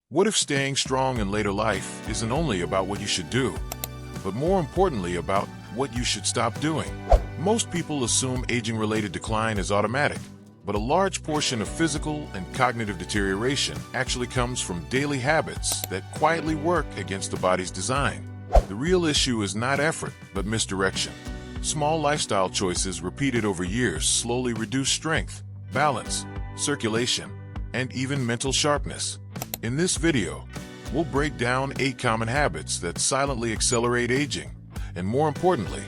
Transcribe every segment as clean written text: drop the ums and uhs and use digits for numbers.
What if staying strong in later life isn't only about what you should do, but more importantly about what you should stop doing? Most people assume aging-related decline is automatic, but a large portion of physical and cognitive deterioration actually comes from daily habits that quietly work against the body's design. The real issue is not effort, but misdirection. Small lifestyle choices repeated over years slowly reduce strength, balance, circulation, and even mental sharpness. In this video, we'll break down 8 common habits that silently accelerate aging, and more importantly,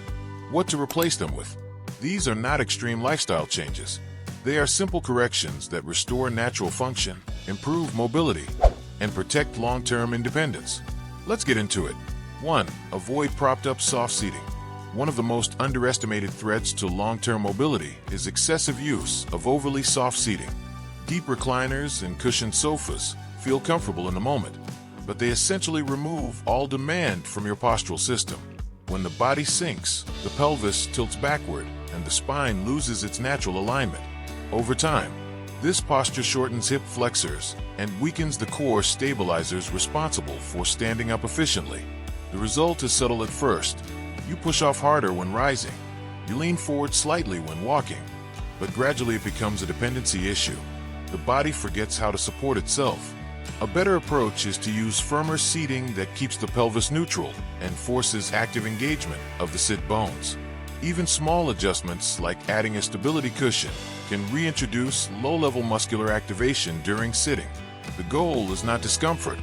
what to replace them with. These are not extreme lifestyle changes. They are simple corrections that restore natural function, improve mobility, and protect long-term independence. Let's get into it. 1. Avoid propped-up soft seating. One of the most underestimated threats to long-term mobility is excessive use of overly soft seating. Deep recliners and cushioned sofas feel comfortable in the moment, but they essentially remove all demand from your postural system. When the body sinks, the pelvis tilts backward and the spine loses its natural alignment. Over time, this posture shortens hip flexors and weakens the core stabilizers responsible for standing up efficiently. The result is subtle at first. You push off harder when rising. You lean forward slightly when walking, but gradually it becomes a dependency issue. The body forgets how to support itself. A better approach is to use firmer seating that keeps the pelvis neutral and forces active engagement of the sit bones. Even small adjustments like adding a stability cushion can reintroduce low-level muscular activation during sitting. The goal is not discomfort,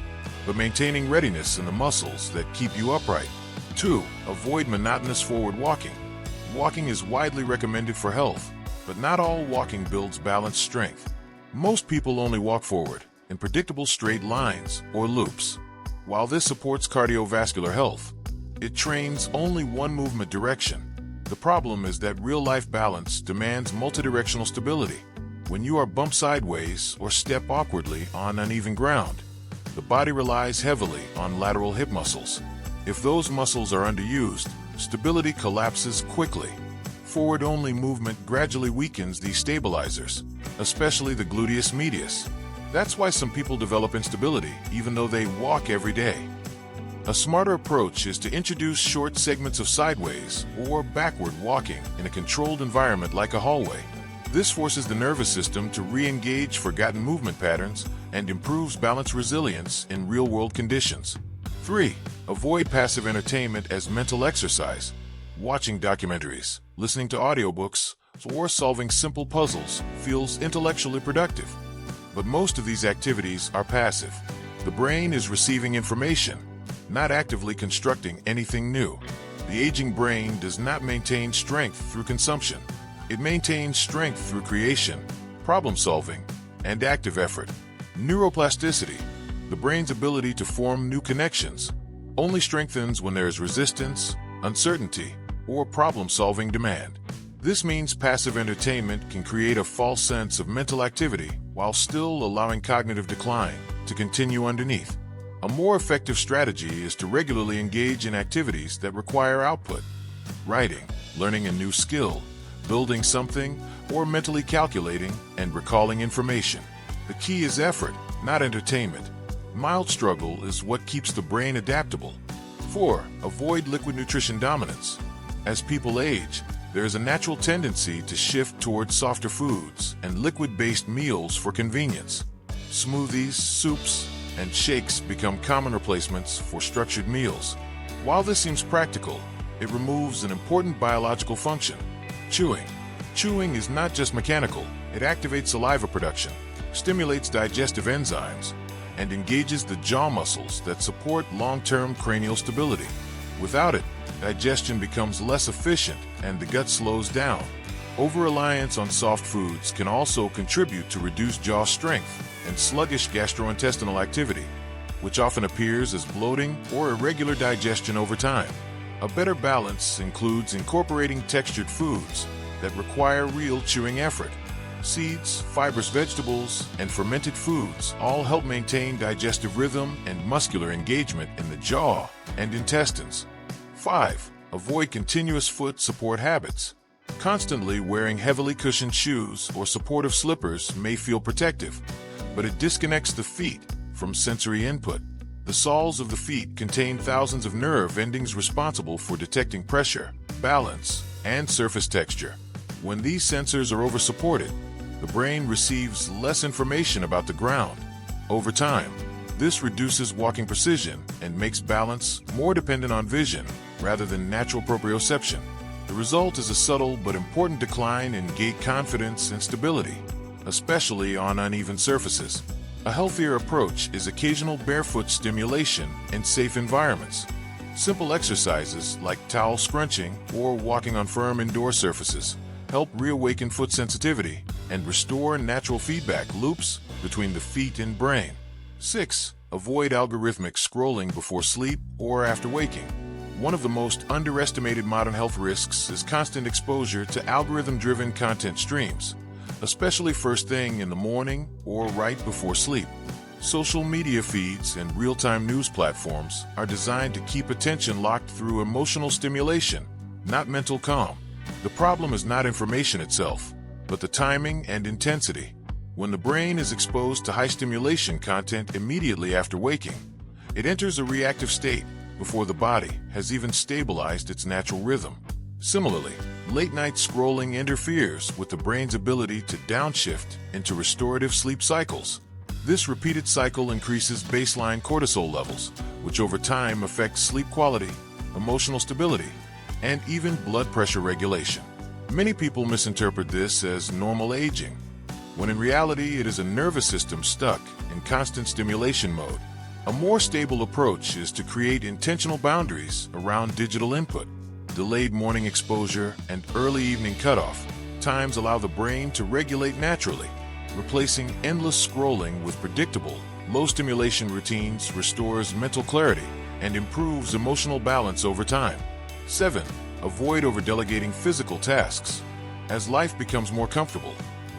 but maintaining readiness in the muscles that keep you upright. 2. Avoid monotonous forward walking. Walking is widely recommended for health, but not all walking builds balanced strength. Most people only walk forward in predictable straight lines or loops. While this supports cardiovascular health, it trains only one movement direction. The problem is that real-life balance demands multidirectional stability. When you are bumped sideways or step awkwardly on uneven ground, the body relies heavily on lateral hip muscles. If those muscles are underused, stability collapses quickly. Forward-only movement gradually weakens these stabilizers, especially the gluteus medius. That's why some people develop instability even though they walk every day. A smarter approach is to introduce short segments of sideways or backward walking in a controlled environment like a hallway. This forces the nervous system to re-engage forgotten movement patterns and improves balance resilience in real-world conditions. 3. Avoid passive entertainment as mental exercise. Watching documentaries, listening to audiobooks, or solving simple puzzles feels intellectually productive. But most of these activities are passive. The brain is receiving information, not actively constructing anything new. The aging brain does not maintain strength through consumption. It maintains strength through creation, problem solving, and active effort. Neuroplasticity, the brain's ability to form new connections, only strengthens when there is resistance, uncertainty, or problem-solving demand. This means passive entertainment can create a false sense of mental activity while still allowing cognitive decline to continue underneath. A more effective strategy is to regularly engage in activities that require output. Writing, learning a new skill, building something, or mentally calculating and recalling information. The key is effort, not entertainment. Mild struggle is what keeps the brain adaptable. 4. Avoid liquid nutrition dominance. As people age, there is a natural tendency to shift towards softer foods and liquid-based meals for convenience. Smoothies, soups, and shakes become common replacements for structured meals. While this seems practical, it removes an important biological function: chewing. Chewing is not just mechanical, it activates saliva production, stimulates digestive enzymes, and engages the jaw muscles that support long-term cranial stability. Without it, digestion becomes less efficient and the gut slows down. Over-reliance on soft foods can also contribute to reduced jaw strength and sluggish gastrointestinal activity, which often appears as bloating or irregular digestion over time. A better balance includes incorporating textured foods that require real chewing effort. Seeds, fibrous vegetables, and fermented foods all help maintain digestive rhythm and muscular engagement in the jaw and intestines. 5. Avoid continuous foot support habits. Constantly wearing heavily cushioned shoes or supportive slippers may feel protective, but it disconnects the feet from sensory input. The soles of the feet contain thousands of nerve endings responsible for detecting pressure, balance, and surface texture. When these sensors are over-supported, the brain receives less information about the ground. Over time, this reduces walking precision and makes balance more dependent on vision rather than natural proprioception. The result is a subtle but important decline in gait confidence and stability, especially on uneven surfaces. A healthier approach is occasional barefoot stimulation in safe environments. Simple exercises like towel scrunching or walking on firm indoor surfaces help reawaken foot sensitivity and restore natural feedback loops between the feet and brain. 6. Avoid algorithmic scrolling before sleep or after waking. One of the most underestimated modern health risks is constant exposure to algorithm-driven content streams, especially first thing in the morning or right before sleep. Social media feeds and real-time news platforms are designed to keep attention locked through emotional stimulation, not mental calm. The problem is not information itself, but the timing and intensity. When the brain is exposed to high-stimulation content immediately after waking, it enters a reactive state before the body has even stabilized its natural rhythm. Similarly, late-night scrolling interferes with the brain's ability to downshift into restorative sleep cycles. This repeated cycle increases baseline cortisol levels, which over time affect sleep quality, emotional stability, and even blood pressure regulation. Many people misinterpret this as normal aging, when in reality it is a nervous system stuck in constant stimulation mode. A more stable approach is to create intentional boundaries around digital input. Delayed morning exposure and early evening cutoff times allow the brain to regulate naturally. Replacing endless scrolling with predictable, low-stimulation routines restores mental clarity and improves emotional balance over time. 7. Avoid over-delegating physical tasks. As life becomes more comfortable,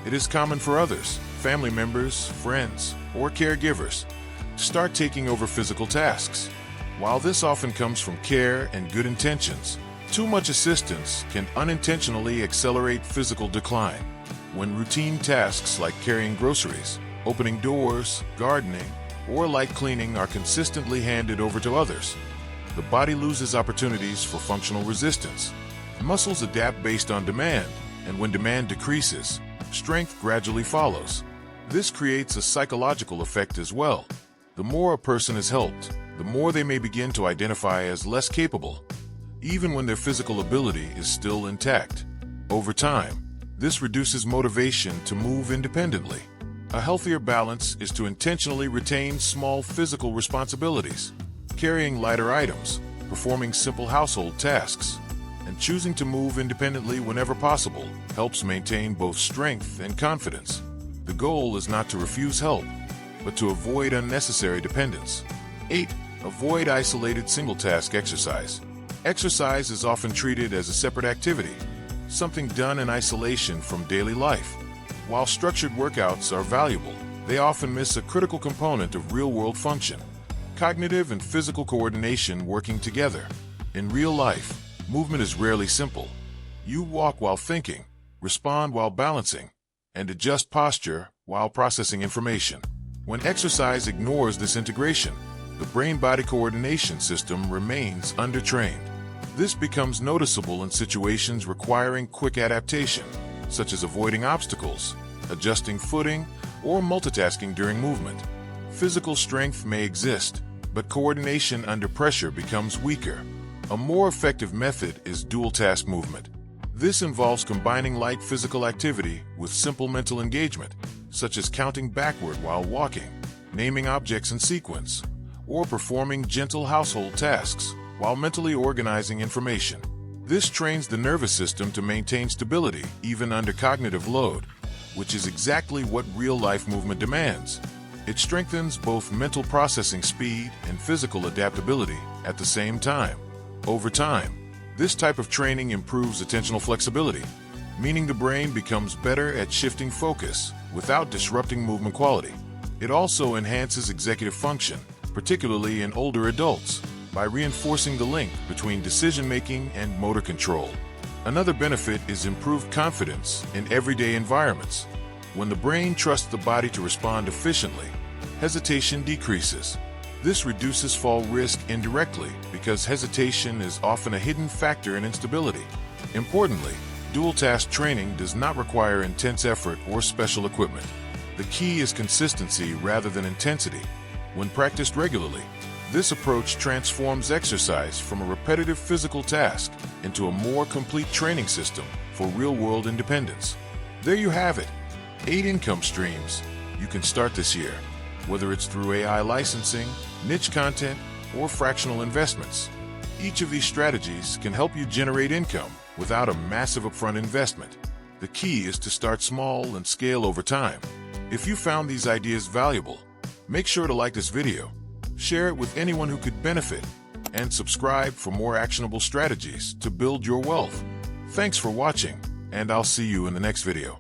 it is common for others, family members, friends, or caregivers, to start taking over physical tasks. While this often comes from care and good intentions, too much assistance can unintentionally accelerate physical decline. When routine tasks like carrying groceries, opening doors, gardening, or light cleaning are consistently handed over to others, the body loses opportunities for functional resistance. Muscles adapt based on demand, and when demand decreases, strength gradually follows. This creates a psychological effect as well. The more a person is helped, the more they may begin to identify as less capable, even when their physical ability is still intact. Over time, this reduces motivation to move independently. A healthier balance is to intentionally retain small physical responsibilities, carrying lighter items, performing simple household tasks, and choosing to move independently whenever possible helps maintain both strength and confidence. The goal is not to refuse help, but to avoid unnecessary dependence. 8. Avoid isolated single-task exercise. Exercise is often treated as a separate activity, something done in isolation from daily life. While structured workouts are valuable, they often miss a critical component of real-world function: cognitive and physical coordination working together. In real life, movement is rarely simple. You walk while thinking, respond while balancing, and adjust posture while processing information. When exercise ignores this integration, the brain-body coordination system remains undertrained. This becomes noticeable in situations requiring quick adaptation, such as avoiding obstacles, adjusting footing, or multitasking during movement. Physical strength may exist, but coordination under pressure becomes weaker. A more effective method is dual-task movement. This involves combining light physical activity with simple mental engagement, such as counting backward while walking, naming objects in sequence, or performing gentle household tasks while mentally organizing information. This trains the nervous system to maintain stability even under cognitive load, which is exactly what real-life movement demands. It strengthens both mental processing speed and physical adaptability at the same time. Over time, this type of training improves attentional flexibility, meaning the brain becomes better at shifting focus without disrupting movement quality. It also enhances executive function, particularly in older adults, by reinforcing the link between decision-making and motor control. Another benefit is improved confidence in everyday environments. When the brain trusts the body to respond efficiently, hesitation decreases. This reduces fall risk indirectly because hesitation is often a hidden factor in instability. Importantly, dual-task training does not require intense effort or special equipment. The key is consistency rather than intensity. When practiced regularly, this approach transforms exercise from a repetitive physical task into a more complete training system for real-world independence. There you have it, 8 income streams you can start this year, whether it's through AI licensing, niche content, or fractional investments. Each of these strategies can help you generate income without a massive upfront investment. The key is to start small and scale over time. If you found these ideas valuable, make sure to like this video, share it with anyone who could benefit, and subscribe for more actionable strategies to build your wealth. Thanks for watching, and I'll see you in the next video.